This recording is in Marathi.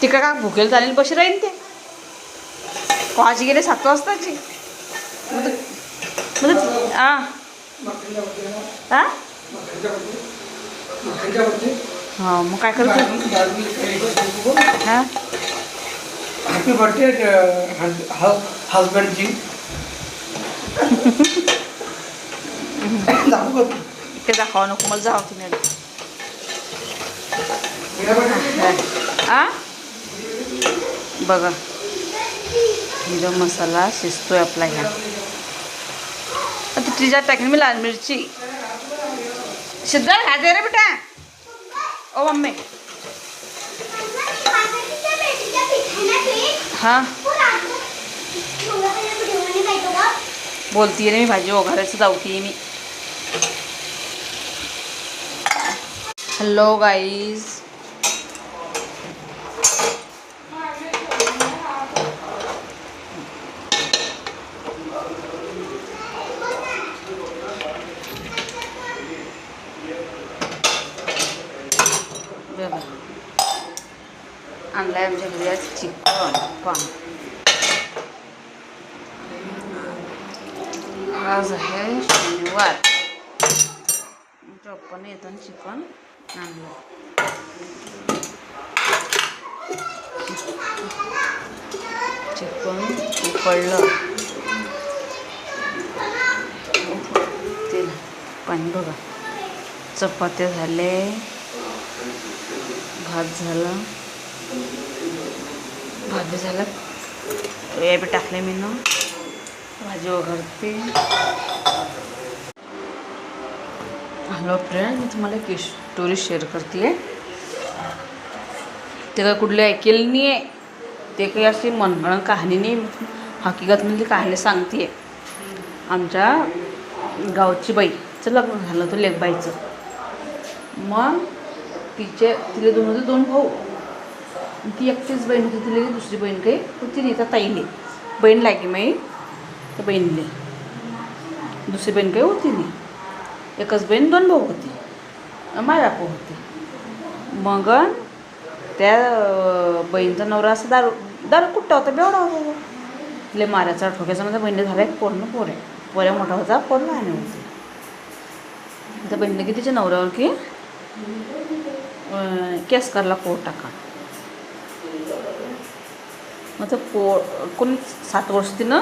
तिकडे का भुकेल चालेल बशी राहील ते कोणाची गेले 7 वाजताची हां मग काय करतो हां हॅपी बर्थडे हजबंडजी दाखवू का ते दाखवा नको मला जावं तुम्ही बघा जो मसाला शिजतोय आपला ह्या आता तिच्यात टाकेन मी लाल मिरची शिद्ध ह्या दे रे बेटा ओ मम्मी हां बोलतीये मी भाजी वगैरेच जाऊतीये मी हॅलो गाईज आणलाय आमच्या घरी आज चिकन पण आज आहे शनिवार पप्पाने येताना चिकन आणलं चिकन उकळलं ते पाणी बघा चपात्या झाले भात झाला भाजी झालं हे बी टाकले मी ना भाजी वगैरे हॅलो फ्रेंड मी तुम्हाला एक स्टोरी शेअर करते ते काय कुठली ऐकेल नाही आहे ते काही अशी मनगणं कहाणी नाही हकीकतमधली कहाणी सांगते आमच्या गावची बाईचं लग्न झालं तो लेकबाईचं मग तिला दोन भाऊ ती एकटीच बहीण होती तिला दुसरी बहीण काही होती नाही तर ताईले बहीण लागे माई त्या बहिणीले दुसरी बहीण काही होती नाही एकच बहीण 2 भाऊ होती माझ्या बापू होते मग त्या बहीणचा नवरा असं दारू कुठं होता बेवडा होता ले मारायचा ठोक्याचा माझ्या बहिणी झाला एक पोऱ्या मोठा होता पोर लहान होते त्या बहिणीने की तिच्या नवऱ्यावर की केस करला कोर्ट टाका मग कोणी 7 वर्ष तिनं